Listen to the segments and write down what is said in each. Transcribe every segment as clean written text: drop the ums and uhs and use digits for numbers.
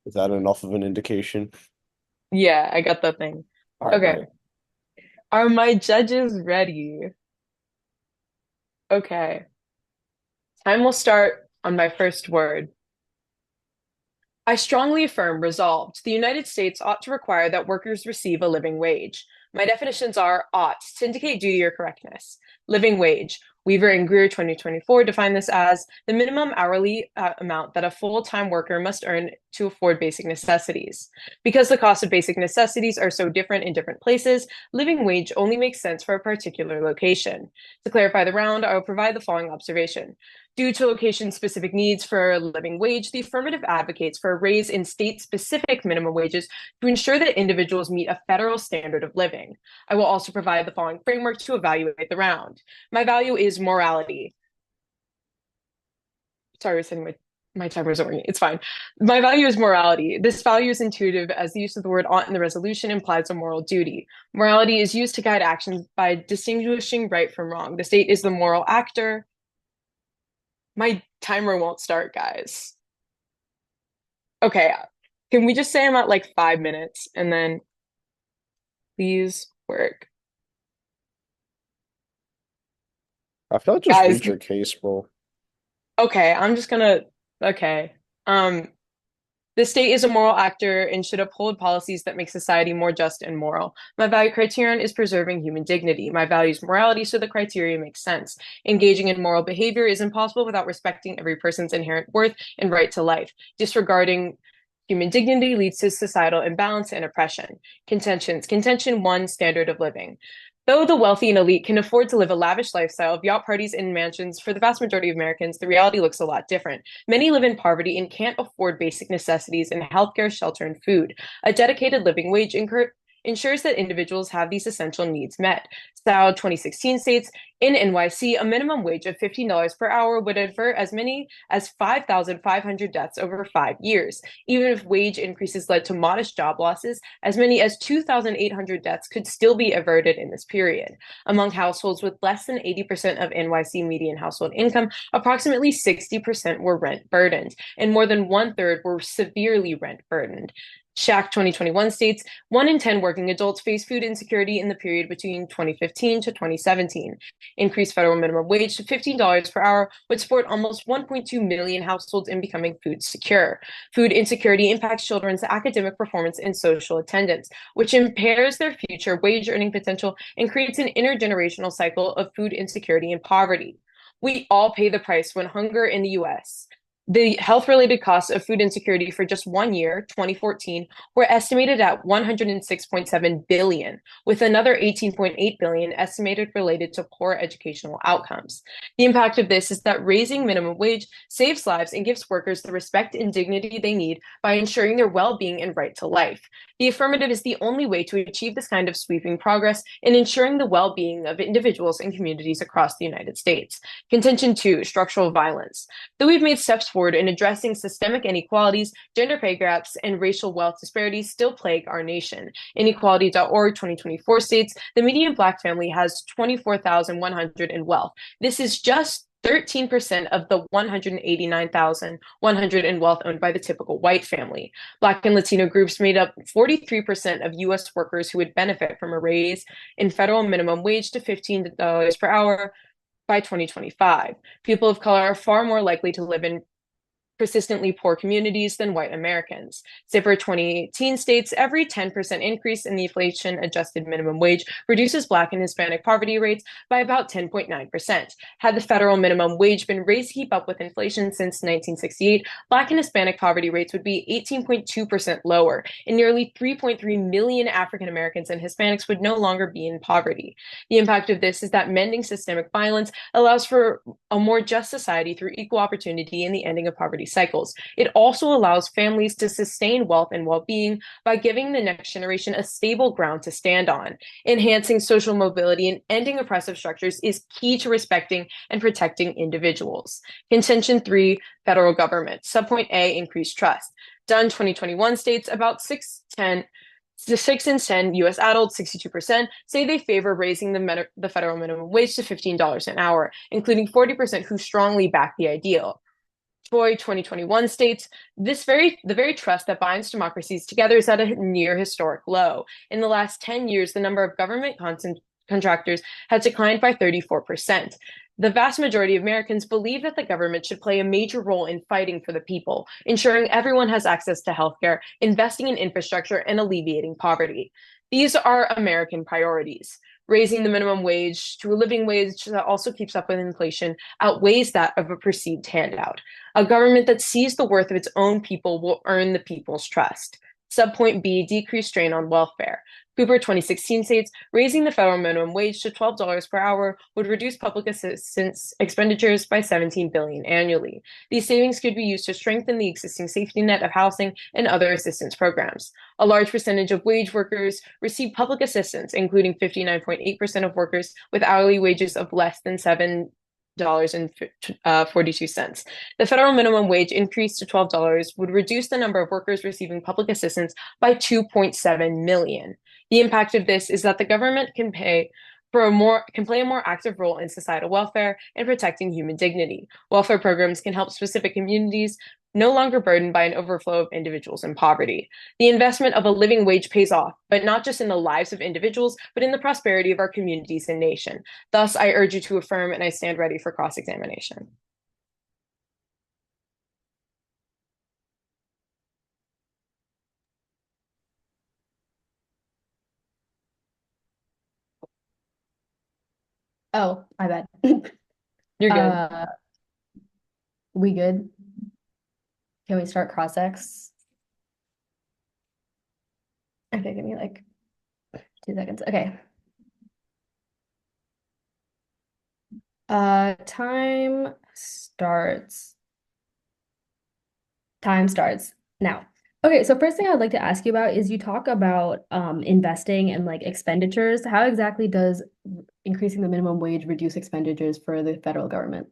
Is that enough of an indication? Yeah, I got the thing. All right, Okay. bet. Are my judges ready? Okay. Time will start on my first word. I strongly affirm, resolved, the United States ought to require that workers receive a living wage. My definitions are ought to indicate duty or correctness. Living wage. Weaver and Greer 2024 define this as the minimum hourly amount that a full-time worker must earn to afford basic necessities. Because the cost of basic necessities are so different in different places, living wage only makes sense for a particular location. To clarify the round, I will provide the following observation. Due to location-specific needs for a living wage, the affirmative advocates for a raise in state-specific minimum wages to ensure that individuals meet a federal standard of living. I will also provide the following framework to evaluate the round. My value is morality. Sorry, I was saying my timer isn't working. It's fine. My value is morality. This value is intuitive as the use of the word ought in the resolution implies a moral duty. Morality is used to guide actions by distinguishing right from wrong. The state is the moral actor. My timer won't start, guys. Okay, can we just say I'm at like 5 minutes and then please work? I feel like just Guys, read your case, bro. okay, I'm just gonna, okay. Um, the state is a moral actor and should uphold policies that make society more just and moral. My value criterion is preserving human dignity. My value is morality, so the criteria makes sense. Engaging in moral behavior is impossible without respecting every person's inherent worth and right to life. Disregarding human dignity leads to societal imbalance and oppression. Contentions. Contention one, standard of living. Though the wealthy and elite can afford to live a lavish lifestyle of yacht parties and mansions, for the vast majority of Americans, the reality looks a lot different. Many live in poverty and can't afford basic necessities and healthcare, shelter, and food. A dedicated living wage ensures that individuals have these essential needs met. Style 2016 states in NYC, a minimum wage of $15 per hour would avert as many as 5,500 deaths over 5 years. Even if wage increases led to modest job losses, as many as 2,800 deaths could still be averted in this period. Among households with less than 80% of NYC median household income, approximately 60% were rent burdened, and more than one-third were severely rent burdened. Shack 2021 states 1 in 10 working adults face food insecurity in the period between 2015 to 2017. Increased federal minimum wage to $15 per hour would support almost 1.2 million households in becoming food secure. Food insecurity impacts children's academic performance and social attendance, which impairs their future wage earning potential and creates an intergenerational cycle of food insecurity and poverty. We all pay the price when hunger in the US. The health-related costs of food insecurity for just 1 year, 2014, were estimated at 106.7 billion, with another 18.8 billion estimated related to poor educational outcomes. The impact of this is that raising minimum wage saves lives and gives workers the respect and dignity they need by ensuring their well-being and right to life. The affirmative is the only way to achieve this kind of sweeping progress in ensuring the well-being of individuals and communities across the United States. Contention two, structural violence. Though we've made steps forward in addressing systemic inequalities, gender pay gaps, and racial wealth disparities still plague our nation. Inequality.org 2024 states the median Black family has 24,100 in wealth. This is just 13% of the 189,100 in wealth owned by the typical white family. Black and Latino groups made up 43% of US workers who would benefit from a raise in federal minimum wage to $15 per hour by 2025. People of color are far more likely to live in persistently poor communities than white Americans. Zipper 2018 states every 10% increase in the inflation adjusted minimum wage reduces Black and Hispanic poverty rates by about 10.9%. Had the federal minimum wage been raised to keep up with inflation since 1968, Black and Hispanic poverty rates would be 18.2% lower, and nearly 3.3 million African Americans and Hispanics would no longer be in poverty. The impact of this is that mending systemic violence allows for a more just society through equal opportunity and the ending of poverty cycles. It also allows families to sustain wealth and well-being by giving the next generation a stable ground to stand on. Enhancing social mobility and ending oppressive structures is key to respecting and protecting individuals. Contention three, federal government. Subpoint A, increased trust. Dunn 2021 states about 6 in 10 US adults, 62%, say they favor raising the federal minimum wage to $15 an hour, including 40% who strongly back the ideal. Choi 2021 states, the very trust that binds democracies together is at a near historic low. In the last 10 years, the number of government contractors has declined by 34%. The vast majority of Americans believe that the government should play a major role in fighting for the people, ensuring everyone has access to healthcare, investing in infrastructure, and alleviating poverty. These are American priorities. Raising the minimum wage to a living wage that also keeps up with inflation outweighs that of a perceived handout. A government that sees the worth of its own people will earn the people's trust. Subpoint B, decrease strain on welfare. Cooper 2016 states, raising the federal minimum wage to $12 per hour would reduce public assistance expenditures by $17 billion annually. These savings could be used to strengthen the existing safety net of housing and other assistance programs. A large percentage of wage workers receive public assistance, including 59.8% of workers with hourly wages of less than $7.42. The federal minimum wage increase to $12 would reduce the number of workers receiving public assistance by 2.7 million. The impact of this is that the government can play a more active role in societal welfare and protecting human dignity. Welfare programs can help specific communities no longer burdened by an overflow of individuals in poverty. The investment of a living wage pays off, but not just in the lives of individuals, but in the prosperity of our communities and nation. Thus, I urge you to affirm, and I stand ready for cross-examination. Oh, my bad. You're good. We good? Can we start cross-ex? Okay, give me like 2 seconds. Okay. Time starts. Time starts now. Okay, so first thing I'd like to ask you about is you talk about investing and like expenditures. How exactly does increasing the minimum wage reduce expenditures for the federal government?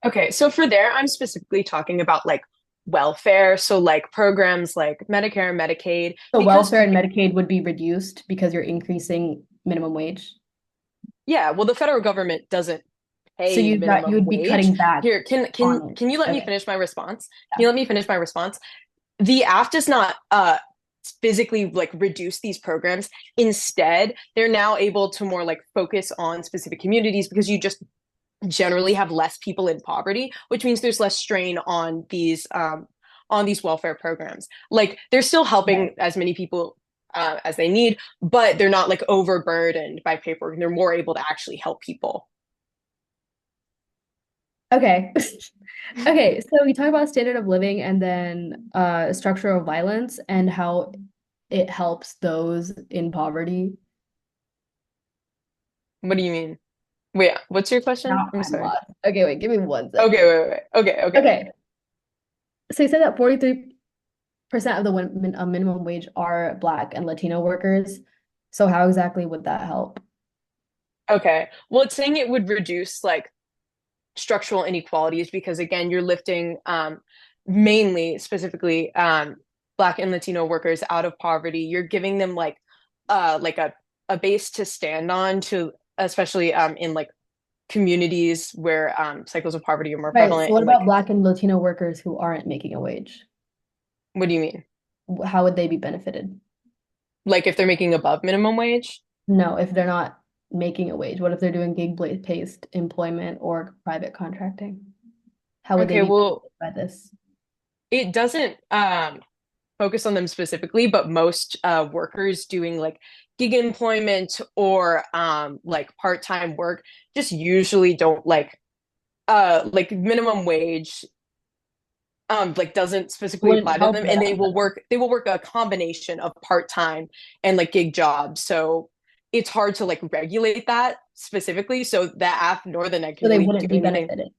Okay, so for there, I'm specifically talking about like welfare, so like programs like Medicare, Medicaid, So because welfare and Medicaid would be reduced because you're increasing minimum wage. yeah, well, the federal government doesn't So pay you minimum would be wage. cutting back Here, on it. can you let me Okay. finish my response? Can Yeah. you let me finish my response? The act does not physically like reduce these programs. Instead, they're now able to more like focus on specific communities because you just generally have less people in poverty, which means there's less strain on these welfare programs. Like they're still Okay. helping as many people as they need, but they're not like overburdened by paperwork. They're more able to actually help people. Okay. Okay, so we talk about standard of living and then structural violence and how it helps those in poverty. What do you mean? Wait, what's your question? Now I'm I'm sorry. lost. Okay, wait, give me one Okay, second. wait. Okay. Okay, so you said that 43% of the minimum wage are Black and Latino workers. So how exactly would that help? Okay. Well, it's saying it would reduce like structural inequalities because again, you're lifting mainly specifically Black and Latino workers out of poverty. You're giving them like a base to stand on to especially in like communities where cycles of poverty are more Right, so prevalent what and about like Black and Latino workers who aren't making a wage? what do you mean? How would they be benefited? Like if they're making above minimum wage? No, if they're not making a wage, what if they're doing gig-based employment or private contracting? How would they Okay, be well, benefited by this? it doesn't focus on them specifically, but most workers doing like gig employment or like part-time work just usually don't like minimum wage like doesn't It specifically wouldn't apply to help them and them. they will work a combination of part-time and like gig jobs. So it's hard to like regulate that specifically. So the app nor the net So can they really do wouldn't be anything. benefited.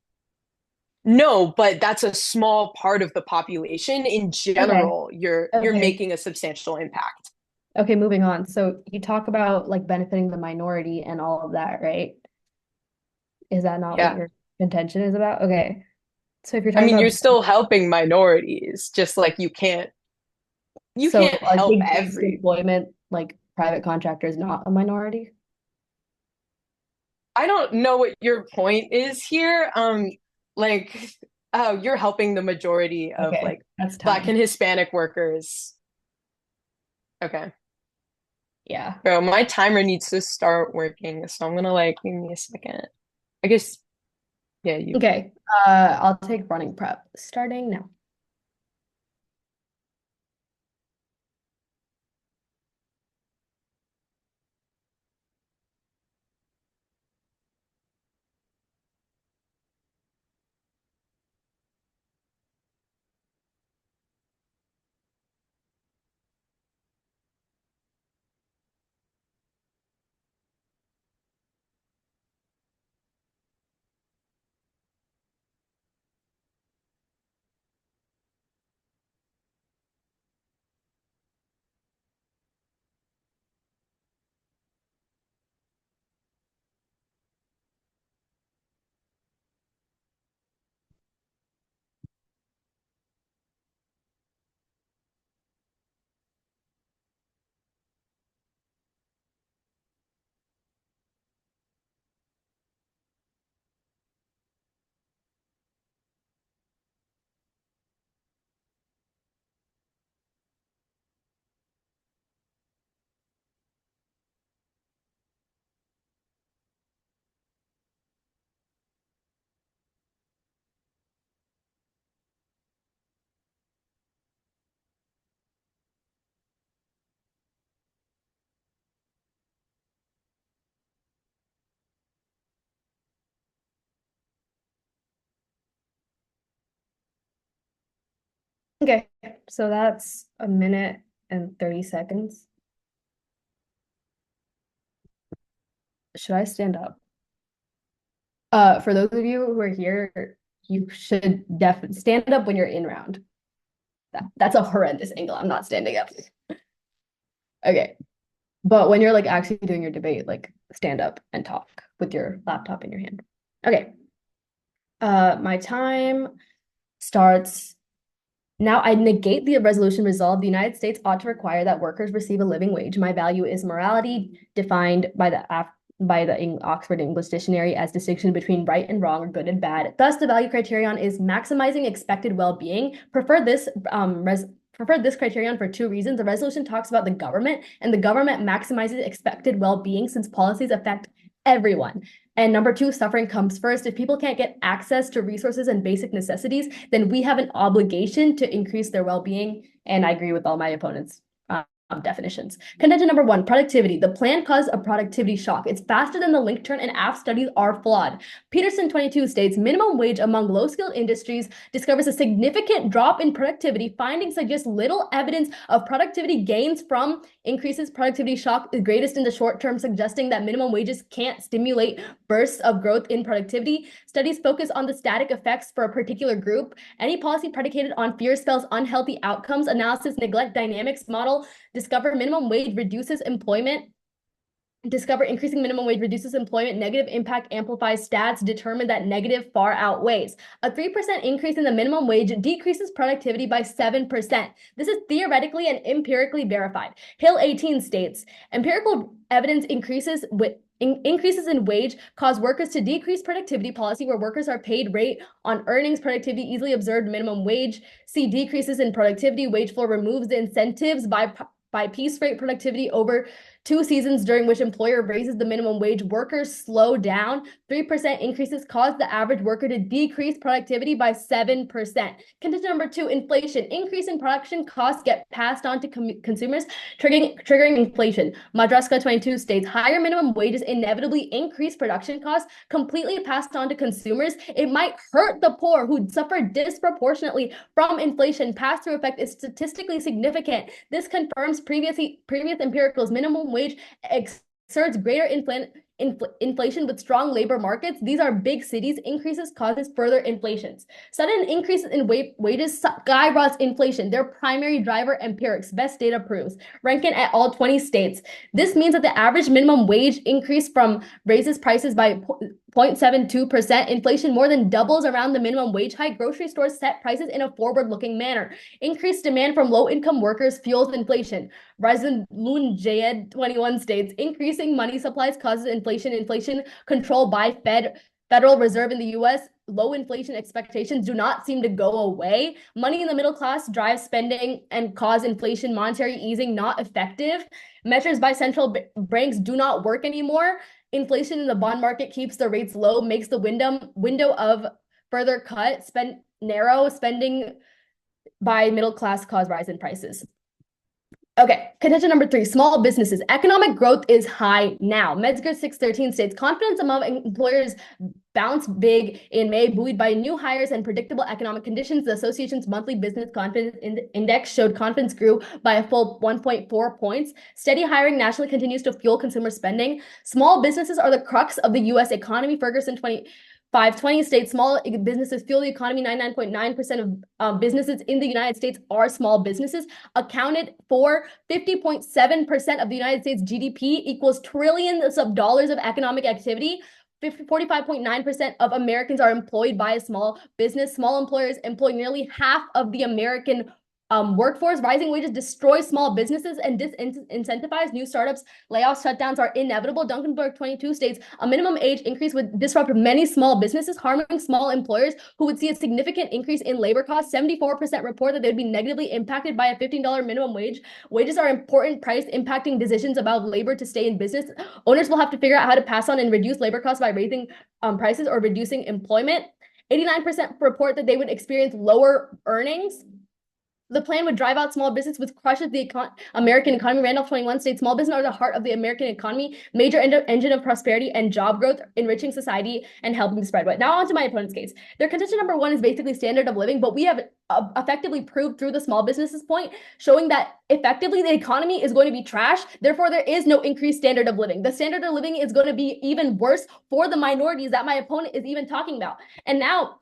No, but that's a small part of the population. In Okay. general, you're Okay. making a substantial impact. Okay, moving on. So you talk about like benefiting the minority and all of that, right? Is that not what Yeah. your intention is about? Okay. So if you're I talking mean, you're about still helping minorities, just like you so can't are help gig-based every. employment like private contractors not a minority? I don't know what your point is here. Like Oh, you're helping the majority of Okay, like that's Black time. and Hispanic workers. Okay. Yeah. Bro, my timer needs to start working, so I'm gonna like give me a second. I guess yeah, you Okay. I'll take running prep starting now. Okay, so that's a minute and 30 seconds. Should I stand up? For those of you who are here, you should definitely stand up when you're in round. That's a horrendous angle. I'm not standing up. Okay. But when you're like actually doing your debate, like stand up and talk with your laptop in your hand. Okay. My time starts now. I negate the resolution resolved. The United States ought to require that workers receive a living wage. My value is morality, defined by the Oxford English Dictionary as distinction between right and wrong or good and bad. Thus, the value criterion is maximizing expected well-being. Prefer this criterion for two reasons. The resolution talks about the government, and the government maximizes expected well-being since policies affect everyone. And number two, suffering comes first. If people can't get access to resources and basic necessities, then we have an obligation to increase their well-being. And I agree with all my opponents' definitions. Contention number one, productivity. The plan caused a productivity shock. It's faster than the link turn, and aft studies are flawed. Peterson 22 states minimum wage among low-skilled industries discovers a significant drop in productivity. Findings suggest little evidence of productivity gains from increases. Productivity shock is greatest in the short term, suggesting that minimum wages can't stimulate bursts of growth in productivity. Studies focus on the static effects for a particular group. Any policy predicated on fear spells unhealthy outcomes. Analysis neglect dynamics model discover minimum wage reduces employment. Discover increasing minimum wage reduces employment. Negative impact amplifies stats. Determine that negative far outweighs. A 3% increase in the minimum wage decreases productivity by 7%. This is theoretically and empirically verified. Hill 18 states, empirical evidence increases in wage cause workers to decrease productivity. Policy where workers are paid rate on earnings. Productivity easily observed minimum wage. See decreases in productivity. Wage floor removes the incentives by piece rate productivity over 2 seasons during which employer raises the minimum wage. Workers slow down. 3% increases cause the average worker to decrease productivity by 7%. Condition number two, inflation. Increase in production costs get passed on to consumers, triggering inflation. Madraska 22 states higher minimum wages inevitably increase production costs, completely passed on to consumers. It might hurt the poor who suffer disproportionately from inflation. Pass-through effect is statistically significant. This confirms previous empiricals. Minimum wage exerts greater inflation with strong labor markets. These are big cities. Increases causes further inflations. Sudden increases in wages skyrockets inflation. Their primary driver empirics. Best data proves. Rankin et al. 20 states. This means that the average minimum wage increase from raises prices by 0.72%. Inflation more than doubles around the minimum wage hike. Grocery stores set prices in a forward-looking manner. Increased demand from low-income workers fuels inflation. Moon Jayed 21 states increasing money supplies causes inflation. Inflation control by Federal Reserve in the U.S. low inflation expectations do not seem to go away. Money in the middle class drives spending and cause inflation. Monetary easing not effective. Measures by central banks do not work anymore. Inflation in the bond market keeps the rates low, makes the window of further narrow. Spending by middle class cause rise in prices. Okay, contention number 3, small businesses. Economic growth is high now. Metzger 613 states, confidence among employers bounced big in May, buoyed by new hires and predictable economic conditions. The association's monthly business confidence index showed confidence grew by a full 1.4 points. Steady hiring nationally continues to fuel consumer spending. Small businesses are the crux of the U.S. economy. Ferguson 520 states small businesses fuel the economy. 99.9% of businesses in the United States are small businesses, accounted for 50.7% of the United States GDP, equals trillions of dollars of economic activity. 45.9% of Americans are employed by a small business. Small employers employ nearly half of the American workforce. Rising wages destroy small businesses and disincentivize new startups. Layoffs, shutdowns are inevitable. Duncanberg 22 states a minimum age increase would disrupt many small businesses, harming small employers who would see a significant increase in labor costs. 74% report that they would be negatively impacted by a $15 minimum wage. Wages are important price impacting decisions about labor to stay in business. Owners will have to figure out how to pass on and reduce labor costs by raising prices or reducing employment. 89% report that they would experience lower earnings. The plan would drive out small business, which crushes the American economy. Randolph 21 states small business are the heart of the American economy, major engine of prosperity and job growth, enriching society and helping to spread wealth. Now on to my opponent's case. Their contention number 1 is basically standard of living, but we have effectively proved through the small businesses point, showing that effectively the economy is going to be trash. Therefore, there is no increased standard of living. The standard of living is going to be even worse for the minorities that my opponent is even talking about. And now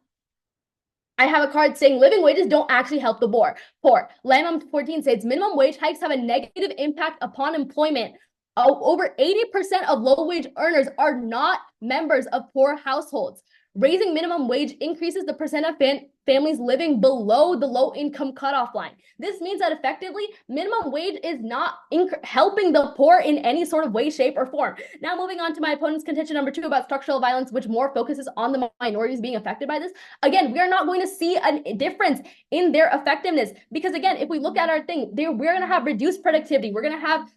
I have a card saying living wages don't actually help the poor. Lamb 14 states minimum wage hikes have a negative impact upon employment. Over 80% of low-wage earners are not members of poor households. Raising minimum wage increases the percent of families living below the low-income cutoff line. This means that effectively, minimum wage is not helping the poor in any sort of way, shape, or form. Now, moving on to my opponent's contention number 2 about structural violence, which more focuses on the minorities being affected by this. Again, we are not going to see a difference in their effectiveness because, again, if we look at our thing, we're going to have reduced productivity. We're going to have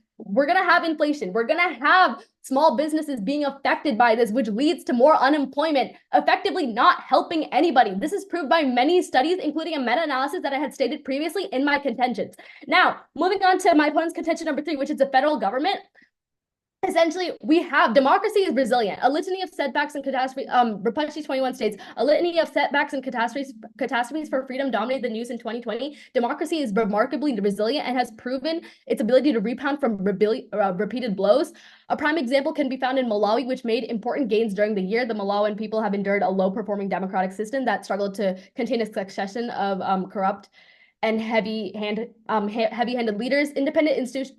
inflation. We're going to have small businesses being affected by this, which leads to more unemployment, effectively not helping anybody. This is proved by many studies, including a meta-analysis that I had stated previously in my contentions. Now, moving on to my opponent's contention number 3, which is the federal government. Essentially, we have democracy is resilient. A litany of setbacks and catastrophes. Rapunchi 21 states a litany of setbacks and catastrophes for freedom dominated the news in 2020. Democracy is remarkably resilient and has proven its ability to rebound from repeated blows. A prime example can be found in Malawi, which made important gains during the year. The Malawian people have endured a low-performing democratic system that struggled to contain a succession of corrupt and heavy-handed leaders. Independent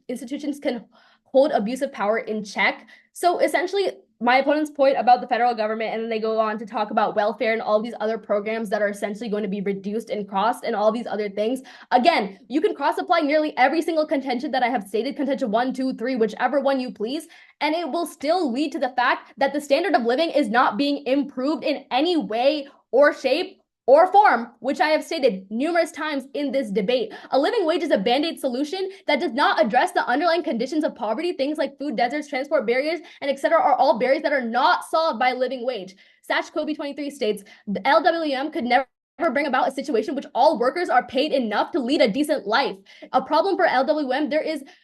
institutions can hold abusive power in check. So essentially, my opponent's point about the federal government, and then they go on to talk about welfare and all these other programs that are essentially going to be reduced in cost and all these other things. Again, you can cross-apply nearly every single contention that I have stated, contention 1, 2, 3, whichever one you please, and it will still lead to the fact that the standard of living is not being improved in any way or shape or form, which I have stated numerous times in this debate. A living wage is a band-aid solution that does not address the underlying conditions of poverty. Things like food deserts, transport barriers, and etc. are all barriers that are not solved by a living wage. Satch Kobe 23 states, the LWM could never bring about a situation which all workers are paid enough to lead a decent life. A problem for LWM,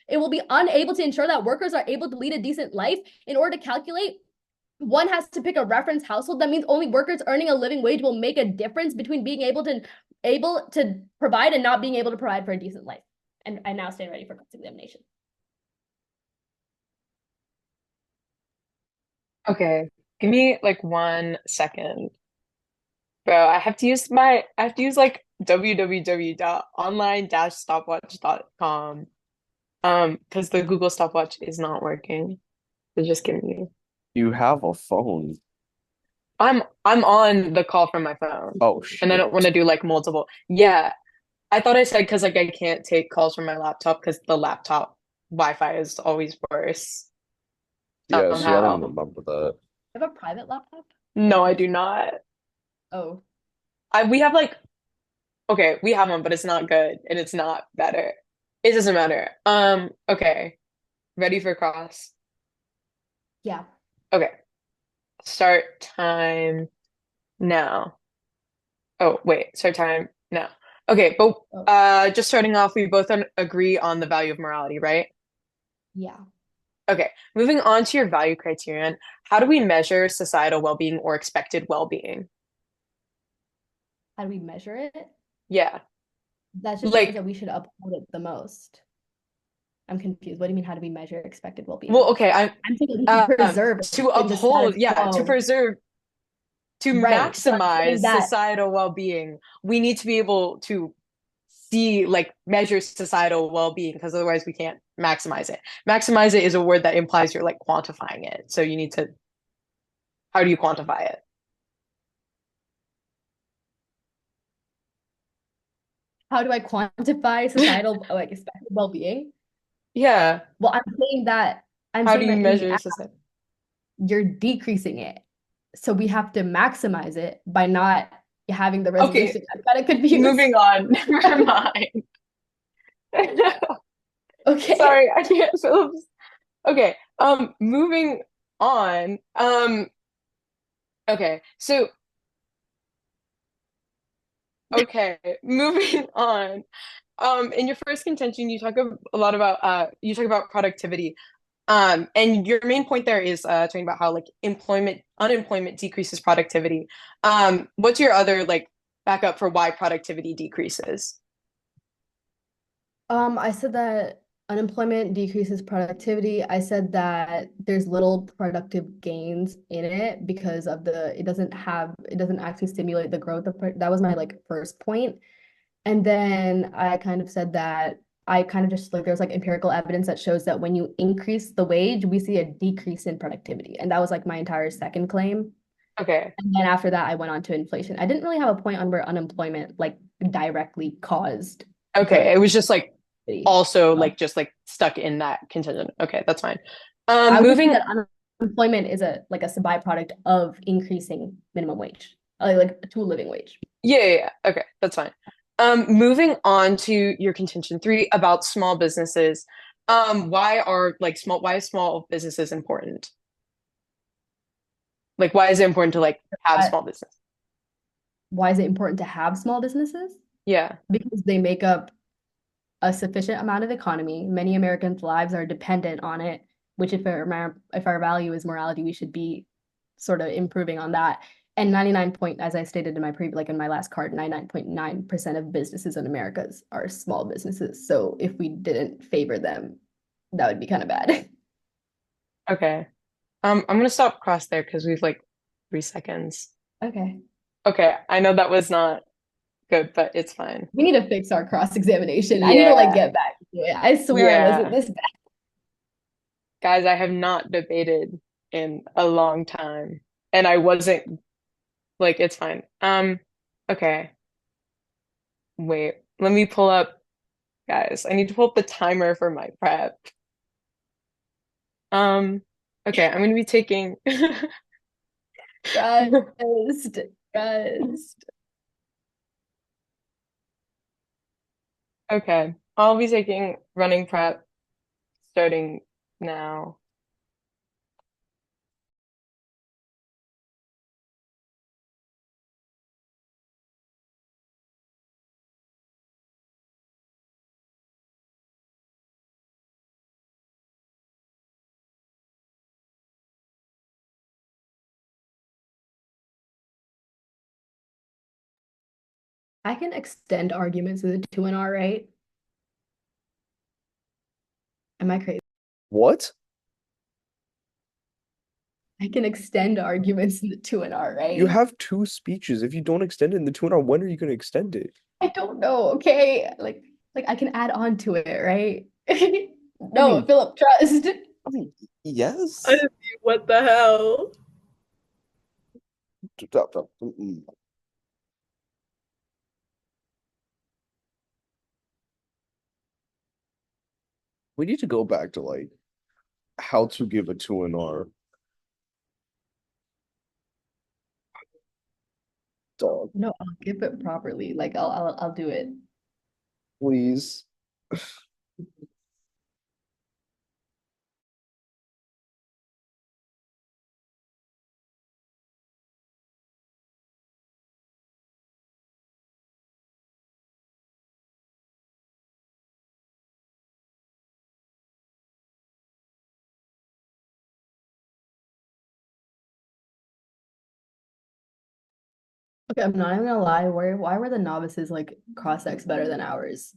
it will be unable to ensure that workers are able to lead a decent life. In order to calculate, one has to pick a reference household. That means only workers earning a living wage will make a difference between being able to provide and not being able to provide for a decent life. And I now stand ready for cross-examination. Okay, give me like 1 second. Bro, I have to use like www.online-stopwatch.com because the Google stopwatch is not working. So just give me. You have a phone. I'm on the call from my phone. Oh, And I shit. don't want to do like multiple. Yeah. I thought I said because like I can't take calls from my laptop because the laptop Wi-Fi is always worse. Yeah, see, I don't Somehow. remember that. You have a private laptop? No, I do not. Oh, We have like okay, we have one, but it's not good and it's not better. It doesn't matter. Okay. Ready for cross? yeah. Okay. Start time now. Oh, wait, start time now. Okay, but Oh, just starting off, we both agree on the value of morality, right? yeah. Okay, moving on to your value criterion. How do we measure societal well-being or expected well-being? How do we measure it? Yeah. That just means Like, that we should uphold it the most. I'm confused. What do you mean, how do we measure expected well-being? well, okay, I'm saying that we should preserve it to in the status uphold, yeah, to quo. preserve, to Right. So I'm maximize saying that societal well-being, we need to be able to see, like, measure societal well-being because otherwise we can't maximize it. Maximize it is a word that implies you're like quantifying it. So you need to, how do you quantify it? how do I quantify societal like expected well-being? Yeah. Well, I'm How do saying you that in the measure act, society? you're decreasing it. So we have to maximize it by not having the Okay, resolution. I'm kind of confused. moving on. Never mind. Okay. Sorry, I can't. Phillips. Okay. Moving on. Okay. So, okay, moving on. In your first contention, you talk a lot about you talk about productivity. And your main point there is talking about how like unemployment decreases productivity. What's your other like backup for why productivity decreases? I said that unemployment decreases productivity. I said that there's little productive gains in it because of it doesn't actually stimulate the growth of, that was my like first point. And then I kind of said that I kind of just like there's like empirical evidence that shows that when you increase the wage, we see a decrease in productivity. And that was like my entire second claim. Okay. And then after that, I went on to inflation. I didn't really have a point on where unemployment like directly caused Okay. It was just like productivity. also So like just like stuck in that contingent. Okay, that's fine. I was just saying Moving, that unemployment is a like a byproduct of increasing minimum wage, like to a living wage. yeah. Okay, that's fine. Moving on to your contention three about small businesses. Why is small businesses important? Like, why is it important to like have Uh, small business? why is it important to have small businesses? Yeah. Because they make up a sufficient amount of economy. Many Americans' lives are dependent on it, which if our value is morality, we should be sort of improving on that. And 99 point, as I stated in my like in my last card, 99.9% of businesses in America are small businesses. So if we didn't favor them, that would be kind of bad. Okay. I'm gonna stop cross there because we've like 3 seconds. Okay. Okay, I know that was not good, but it's fine. We need to fix our cross-examination. I need to like Yeah. get back to it. I swear I wasn't Yeah. this bad. Guys, I have not debated in a long time. And I wasn't like it's fine. Okay. Wait. Let me pull up, guys. I need to pull up the timer for my prep. Um, okay, I'm gonna be taking Trust. Trust. okay. I'll be taking running prep starting now. I can extend arguments with a 2 and R, right? Am I crazy? What? I can extend arguments in the 2 and R, You right? have two speeches. If you don't extend it in the 2 hour, when are you going to extend it? I don't know, okay? Like I can add on to it, right? I No, mean, Philip, trust. I mean, yes. Adithi, what the hell? Mm-mm. We need to go back to like how to give a 2 and R. Dog, No, I'll give it properly. Like I'll do it. please. Okay, I'm not even gonna lie. Why were the novices like cross-sex better than ours?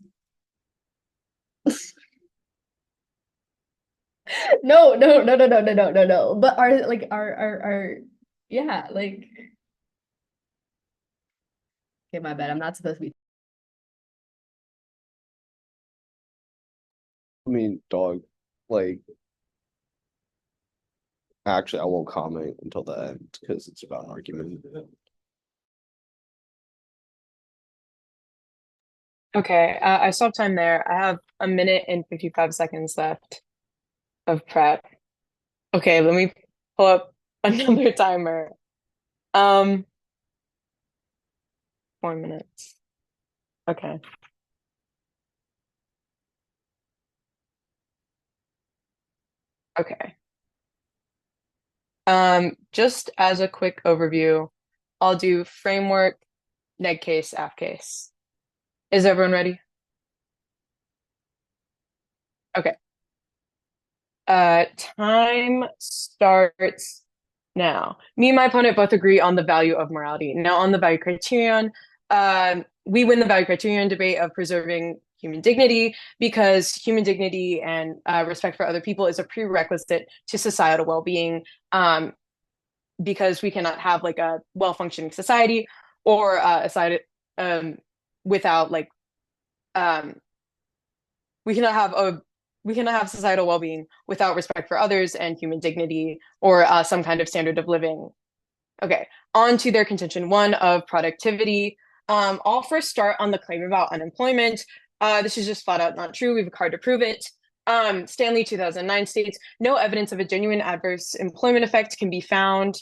No, no, no, no, no, no, no, no, no. But are like are yeah, like okay, my bad. I'm not supposed to be. I mean, dog, like, actually, I won't comment until the end because it's about an argument. Okay, I stopped time there. I have a minute and 55 seconds left of prep. Okay, let me pull up another timer. Um, 4 minutes. Okay. Okay. Just as a quick overview, I'll do framework, neg case, app case. Is everyone ready? Okay. Time starts now. Me and my opponent both agree on the value of morality. Now, on the value criterion, we win the value criterion debate of preserving human dignity because human dignity and respect for other people is a prerequisite to societal well-being. Because we cannot have like a well-functioning society or a society without like um, we cannot have a we cannot have societal well-being without respect for others and human dignity or some kind of standard of living. Okay, on to their contention one of productivity. I'll first start on the claim about unemployment. This is just flat out not true. We have a card to prove it. Stanley 2009 states, no evidence of a genuine adverse employment effect can be found.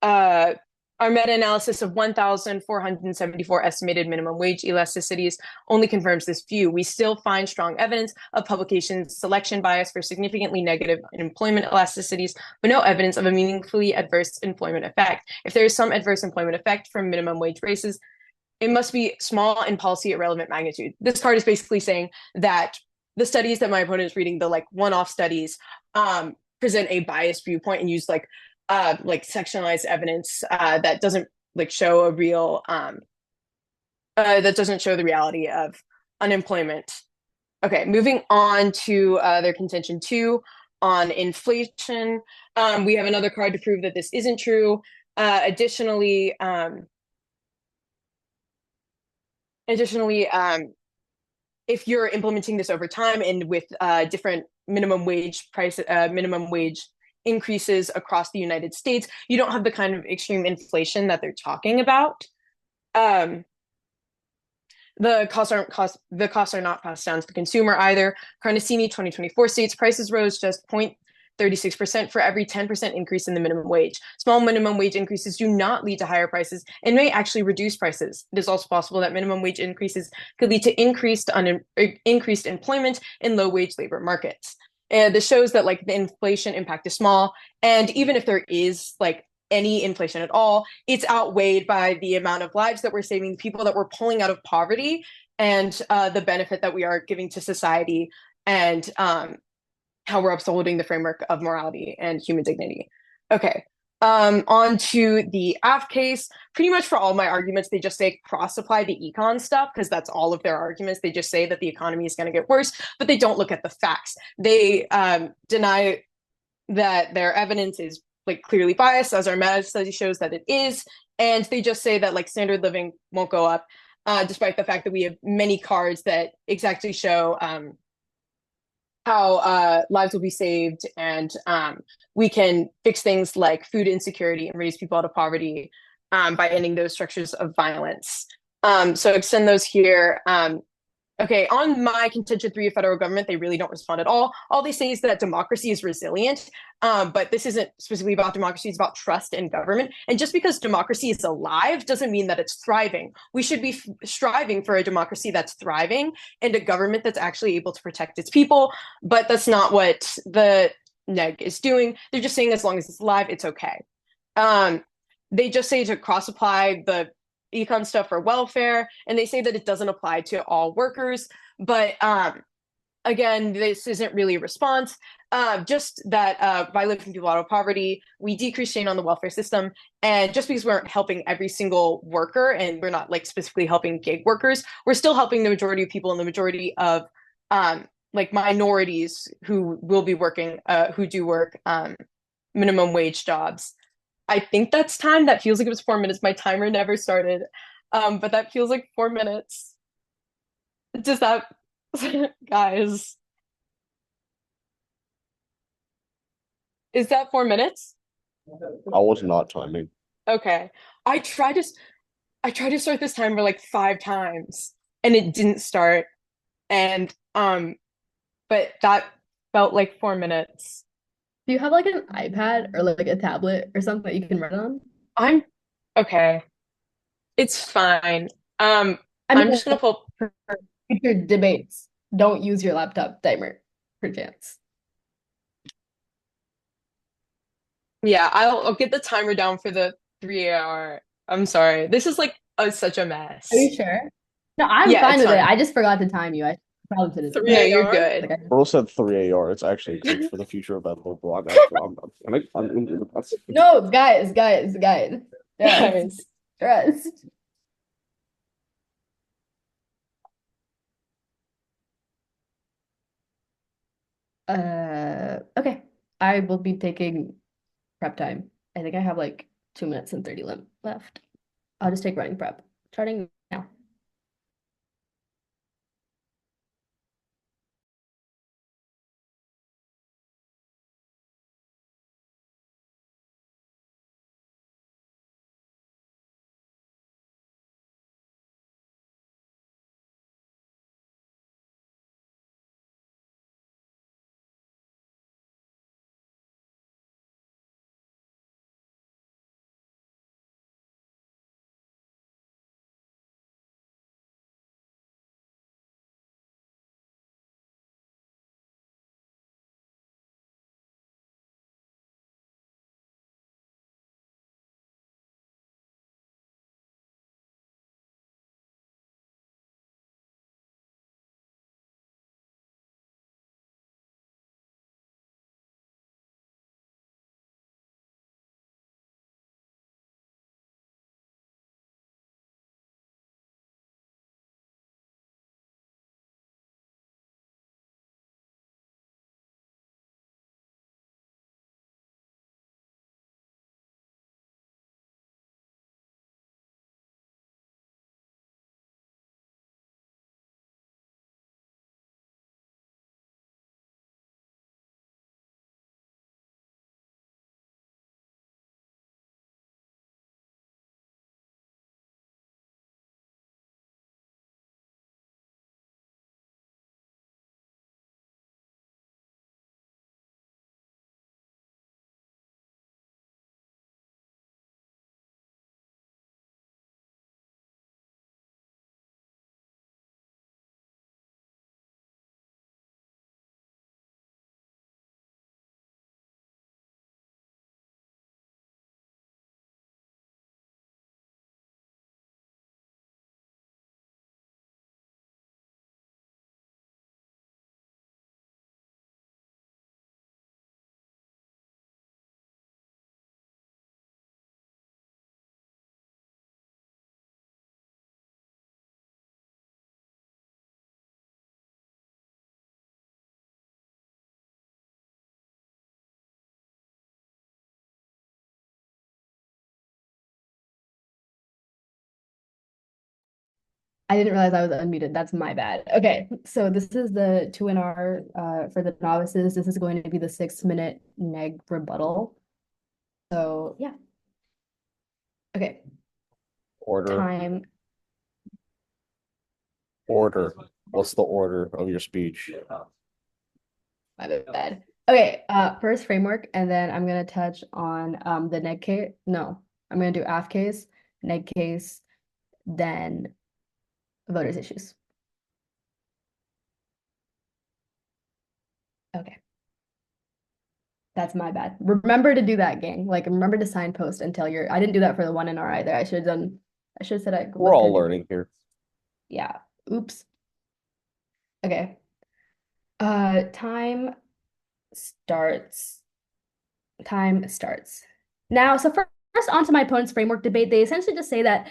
uh, our meta-analysis of 1,474 estimated minimum wage elasticities only confirms this view. We still find strong evidence of publications' selection bias for significantly negative employment elasticities, but no evidence of a meaningfully adverse employment effect. If there is some adverse employment effect from minimum wage raises, it must be small and policy irrelevant magnitude. This card is basically saying that the studies that my opponent is reading, the like one-off studies, present a biased viewpoint and use like sectionalized evidence that doesn't like show a real that doesn't show the reality of unemployment. Okay, moving on to their contention two on inflation. We have another card to prove that this isn't true. Additionally, if you're implementing this over time and with different minimum wage increases across the United States, you don't have the kind of extreme inflation that they're talking about. Um, the costs are not passed down to the consumer either. Carnesini 2024 states prices rose just 0.36% for every 10% increase in the minimum wage. Small minimum wage increases do not lead to higher prices and may actually reduce prices. It is also possible that minimum wage increases could lead to increased employment in low wage labor markets. And this shows that like the inflation impact is small, and even if there is like any inflation at all, it's outweighed by the amount of lives that we're saving, people that we're pulling out of poverty, and the benefit that we are giving to society, and how we're upholding the framework of morality and human dignity. Okay. On to the AF case. Pretty much for all my arguments, they just say cross-apply the econ stuff because that's all of their arguments. They just say that the economy is going to get worse, but they don't look at the facts. They deny that their evidence is like clearly biased, as our meta study shows that it is, and they just say that like standard living won't go up, despite the fact that we have many cards that exactly show how lives will be saved, and we can fix things like food insecurity and raise people out of poverty by ending those structures of violence. So extend those here. Okay, on my contention three of federal government, they really don't respond at all. All they say is that democracy is resilient, but this isn't specifically about democracy, it's about trust in government. And just because democracy is alive doesn't mean that it's thriving. We should be striving for a democracy that's thriving and a government that's actually able to protect its people, but that's not what the neg is doing. They're just saying as long as it's alive, it's okay. Um, they just say to cross apply the econ stuff for welfare, and they say that it doesn't apply to all workers. But again, this isn't really a response. Just that by lifting people out of poverty, we decrease strain on the welfare system. And just because we aren't helping every single worker and we're not like specifically helping gig workers, we're still helping the majority of people and the majority of like minorities who will be working, who do work minimum wage jobs. I think that's time. That feels like it was 4 minutes. My timer never started. But that feels like 4 minutes. Does that, guys, is that 4 minutes? I was not timing. Okay. I tried to I tried to start this timer like 5 times and it didn't start. And but that felt like 4 minutes. Do you have like an iPad or like a tablet or something that you can run on? I'm okay. It's fine. I I'm mean, just gonna pull. for future debates, don't use your laptop timer per chance. Yeah, I'll get the timer down for the 3 hour. I'm sorry. This is like such a Are mess. you sure? No, I'm Yeah, fine it's with it. fine. I just forgot to time you. I probably should have done No, that. 3 you're AR? good. Like, Bro said 3 AR. It's actually good for the future of that whole blog. That's no, guys. Guys. Trust. Trust. Okay. I will be taking prep time. I think I have like 2 minutes and 30 left. I'll just take running prep. Starting now. I didn't realize I was unmuted. That's my bad. Okay, so this is the 2NR for the novices. This is going to be the 6 minute neg rebuttal. So yeah. Okay, order. time. Order. What's the order of your speech? My bad. Okay, first framework, and then I'm gonna touch on the neg case. No, I'm gonna do AF case, neg case, then voters issues. Okay. That's my bad. Remember to do that, gang. Like remember to signpost and tell your I didn't do that for the 1NR either. I should have said I We're all learning here. Yeah. Oops. Okay. Time starts. Time starts. Now, so first onto my opponent's framework debate, they essentially just say that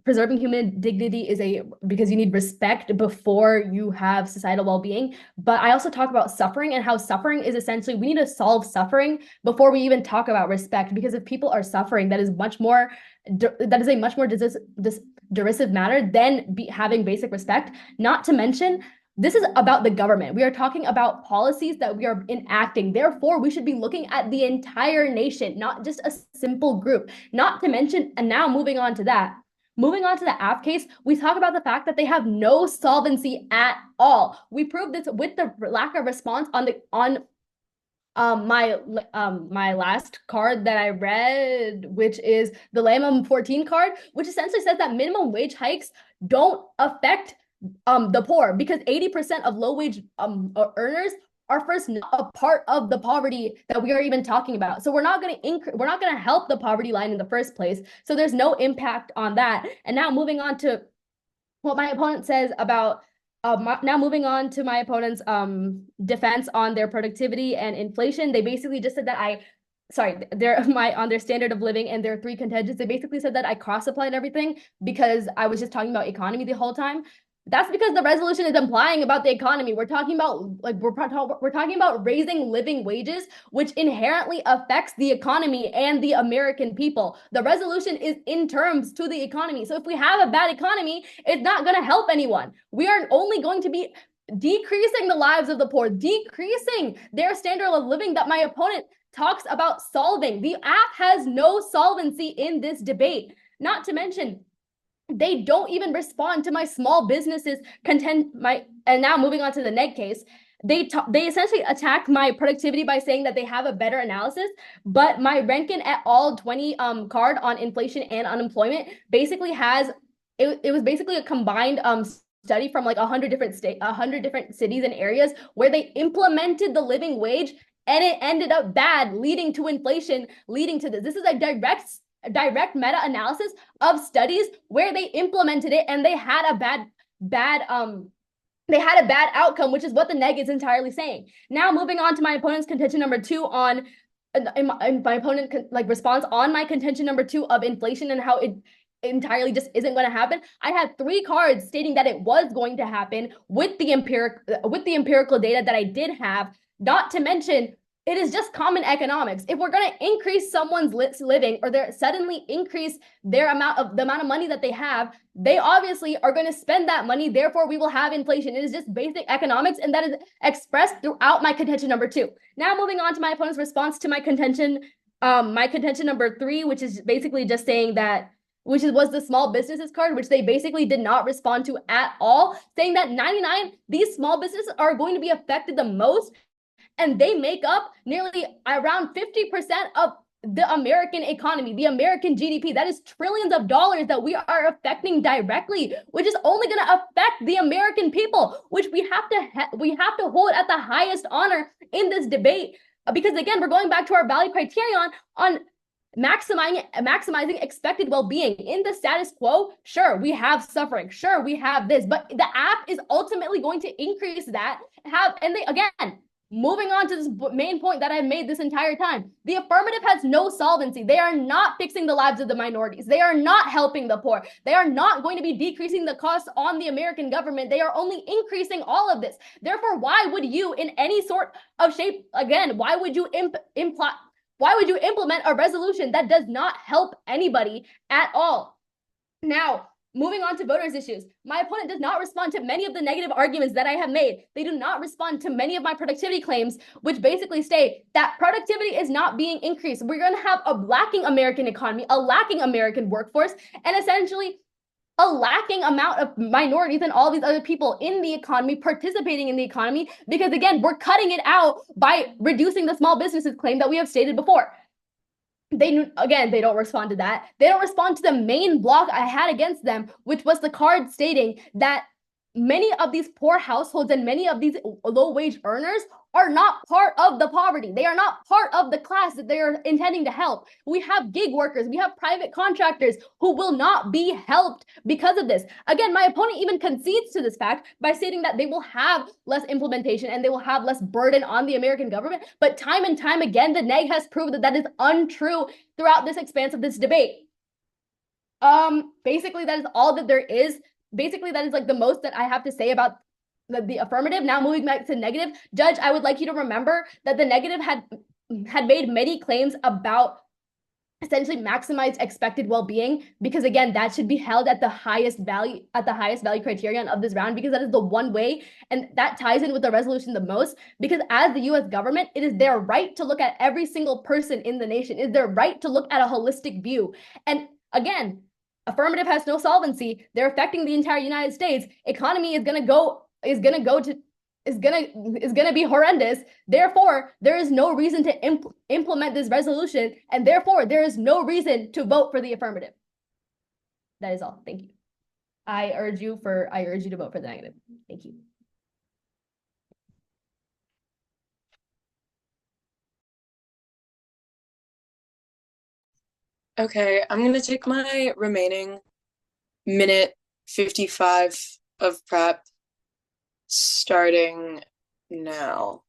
preserving human dignity is because you need respect before you have societal well-being. But I also talk about suffering and how suffering is essentially, we need to solve suffering before we even talk about respect. Because if people are suffering, that is a much more derisive matter than having basic respect. Not to mention, this is about the government. We are talking about policies that we are enacting. Therefore, we should be looking at the entire nation, not just a simple group. Not to mention, and now moving on to that, moving on to the AF case, we talk about the fact that they have no solvency at all. We proved this with the lack of response on my last card that I read, which is the Lamb 14 card, which essentially says that minimum wage hikes don't affect the poor, because 80% of low wage earners are first not a part of the poverty that we are even talking about. So we're not going to help the poverty line in the first place. So there's no impact on that. And now moving on to what my opponent says about now moving on to my opponent's defense on their productivity and inflation. They basically just said that on their standard of living and their three contingents, they basically said that I cross-applied everything because I was just talking about economy the whole time. That's because the resolution is implying about the economy. We're talking about we're talking about raising living wages, which inherently affects the economy and the American people. The resolution is in terms to the economy. So if we have a bad economy, it's not going to help anyone. We are only going to be decreasing the lives of the poor, decreasing their standard of living that my opponent talks about solving. The app has no solvency in this debate. Not to mention, they don't even respond to my small businesses and now moving on to the neg case, they essentially attack my productivity by saying that they have a better analysis, but my Rankin et al 20 card on inflation and unemployment basically has it was basically a combined study from like 100 different cities and areas where they implemented the living wage, and it ended up bad, leading to inflation, leading to this. This is a direct meta-analysis of studies where they implemented it and they had a bad outcome, which is what the neg is entirely saying. Now moving on to my opponent's contention number 2 on my opponent response on my contention number 2 of inflation and how it entirely just isn't going to happen. I had 3 cards stating that it was going to happen with the empirical data that I did have. Not to mention, it is just common economics. If we're going to increase someone's living, or they suddenly increase the amount of money that they have, they obviously are going to spend that money. Therefore, we will have inflation. It is just basic economics, and that is expressed throughout my contention number 2. Now, moving on to my opponent's response to my contention number 3, which is basically just saying that, was the small businesses card, which they basically did not respond to at all, saying that these small businesses are going to be affected the most, and they make up nearly around 50% of the American economy, the American GDP. That is trillions of dollars that we are affecting directly, which is only going to affect the American people, which we have to hold at the highest honor in this debate. Because again, we're going back to our value criterion on maximizing expected well-being. In the status quo, sure, we have suffering, sure, we have this, but the app is ultimately going to increase that. Moving on to this main point that I've made this entire time, the affirmative has no solvency. They are not fixing the lives of the minorities. They are not helping the poor. They are not going to be decreasing the costs on the American government. They are only increasing all of this. Therefore, why would you, in any sort of shape, again, why would you implement a resolution that does not help anybody at all? Now, moving on to voters' issues, my opponent does not respond to many of the negative arguments that I have made. They do not respond to many of my productivity claims, which basically state that productivity is not being increased. We're going to have a lacking American economy, a lacking American workforce, and essentially a lacking amount of minorities and all these other people in the economy participating in the economy, because again, we're cutting it out by reducing the small businesses claim that we have stated before. They don't respond to that. They don't respond to the main block I had against them, which was the card stating that many of these poor households and many of these low-wage earners are not part of the poverty. They are not part of the class that they are intending to help. We have gig workers, we have private contractors who will not be helped because of this. Again, my opponent even concedes to this fact by stating that they will have less implementation and they will have less burden on the American government. But time and time again, the neg has proved that that is untrue throughout this expanse of this debate. Basically, that is all that there is. Basically, that is like the most that I have to say about the affirmative. Now moving back to negative, Judge, I would like you to remember that the negative had made many claims about essentially maximized expected well-being, because again, that should be held at the highest value criterion of this round, because that is the one way, and that ties in with the resolution the most, because as the US government, it is their right to look at every single person in the nation. It is their right to look at a holistic view. And again, affirmative has no solvency. They're affecting the entire United States. Economy is gonna be horrendous. Therefore, there is no reason to implement this resolution, and therefore there is no reason to vote for the affirmative. That is all. Thank you. I urge you to vote for the negative. Thank you. Okay, I'm gonna take my remaining minute 55 of prep starting now.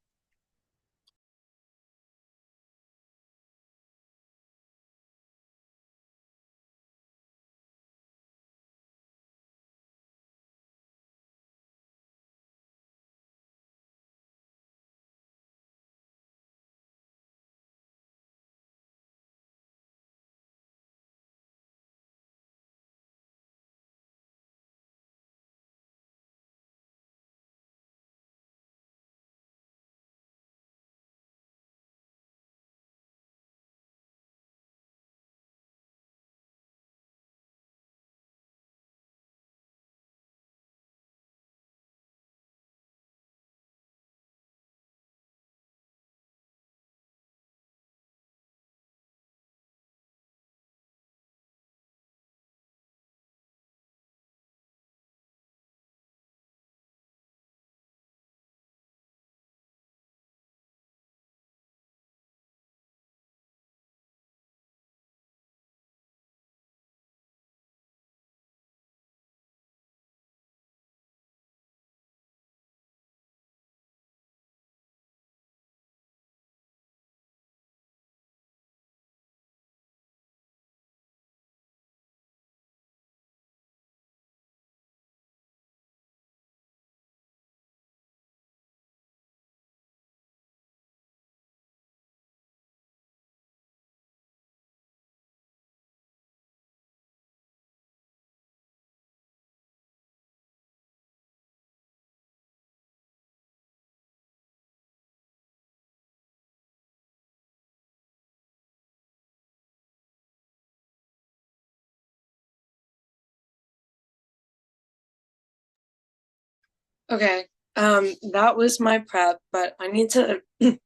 Okay, that was my prep, but I need to give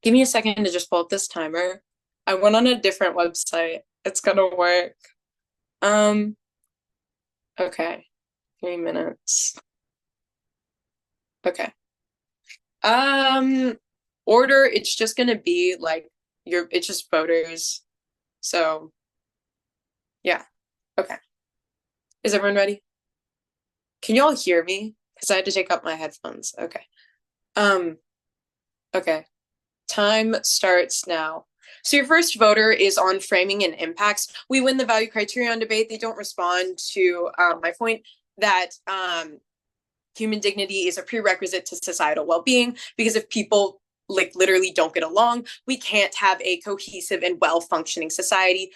me a second to just pull up this timer. I went on a different website. It's gonna work. Okay, 3 minutes. Okay. Order, it's just gonna be like it's just voters. So yeah. Okay. Is everyone ready? Can you all hear me? Because I had to take out my headphones. Okay. Okay. Time starts now. So your first voter is on framing and impacts. We win the value criterion debate. They don't respond to my point that human dignity is a prerequisite to societal well-being, because if people like literally don't get along, we can't have a cohesive and well-functioning society.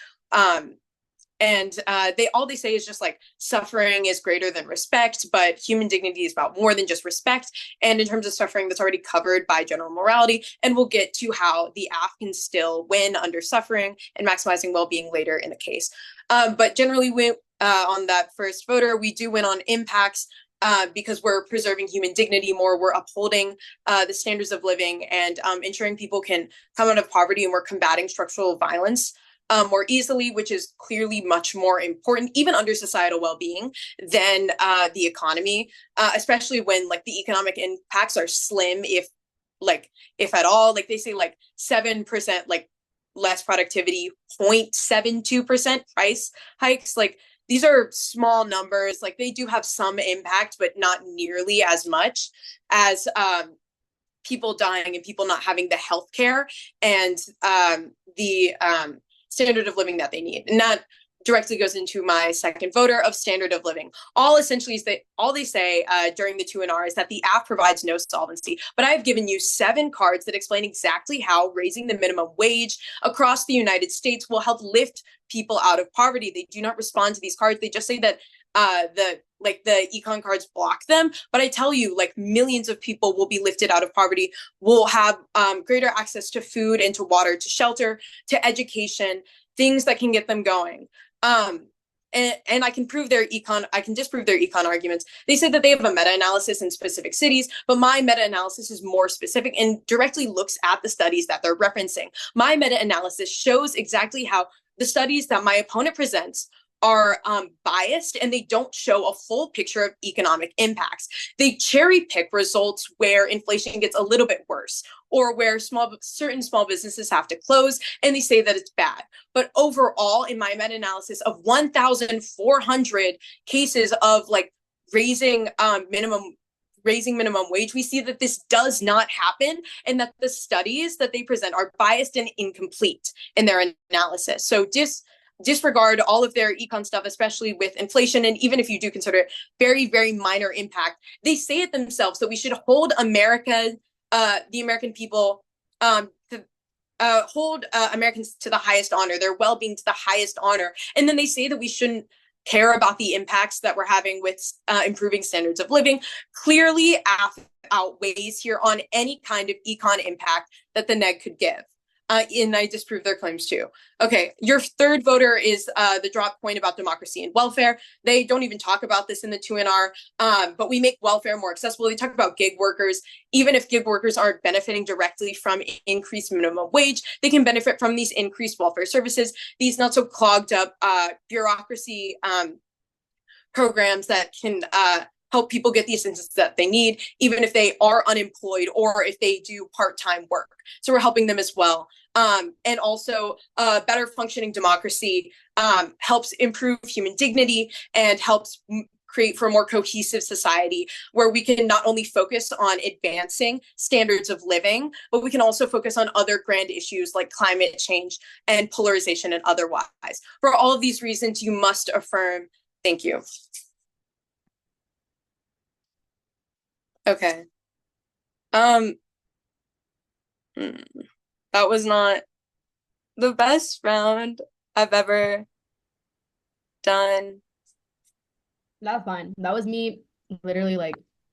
And all they say is just like suffering is greater than respect, but human dignity is about more than just respect. And in terms of suffering, that's already covered by general morality. And we'll get to how the AF can still win under suffering and maximizing well-being later in the case. But generally, on that first voter. We do win on impacts because we're preserving human dignity more. We're upholding the standards of living and ensuring people can come out of poverty, and we're combating structural violence more easily, which is clearly much more important, even under societal well-being, than the economy, especially when like the economic impacts are slim, if at all. Like they say, like 7% like less productivity, 0.72% price hikes. Like these are small numbers. Like they do have some impact, but not nearly as much as people dying and people not having the health care and the standard of living that they need. And that directly goes into my second voter of standard of living. All essentially is all they say during the 2&R is that the app provides no solvency. But I've given you 7 cards that explain exactly how raising the minimum wage across the United States will help lift people out of poverty. They do not respond to these cards. They just say that the econ cards block them. But I tell you, like millions of people will be lifted out of poverty, will have greater access to food and to water, to shelter, to education, things that can get them going. And I can disprove their econ arguments. They said that they have a meta-analysis in specific cities, but my meta-analysis is more specific and directly looks at the studies that they're referencing. My meta-analysis shows exactly how the studies that my opponent presents are biased, and they don't show a full picture of economic impacts. They cherry pick results where inflation gets a little bit worse, or where certain small businesses have to close, and they say that it's bad. But overall, in my meta-analysis of 1,400 cases of like raising minimum wage, we see that this does not happen, and that the studies that they present are biased and incomplete in their analysis. So disregard all of their econ stuff, especially with inflation. And even if you do consider it very, very minor impact, they say it themselves that we should hold the American people, hold Americans to the highest honor, their well-being to the highest honor. And then they say that we shouldn't care about the impacts that we're having with improving standards of living. Clearly outweighs here on any kind of econ impact that the neg could give. And I disprove their claims too. Okay, your third voter is the drop point about democracy and welfare. They don't even talk about this in the 2&R, but we make welfare more accessible. They talk about gig workers. Even if gig workers aren't benefiting directly from increased minimum wage, they can benefit from these increased welfare services, these not so clogged up bureaucracy programs that can help people get the assistance that they need, even if they are unemployed or if they do part-time work. So we're helping them as well. And also better functioning democracy helps improve human dignity and helps create for a more cohesive society where we can not only focus on advancing standards of living, but we can also focus on other grand issues like climate change and polarization and otherwise. For all of these reasons, you must affirm. Thank you. Okay. That was not the best round I've ever done. That's fine. That was me literally like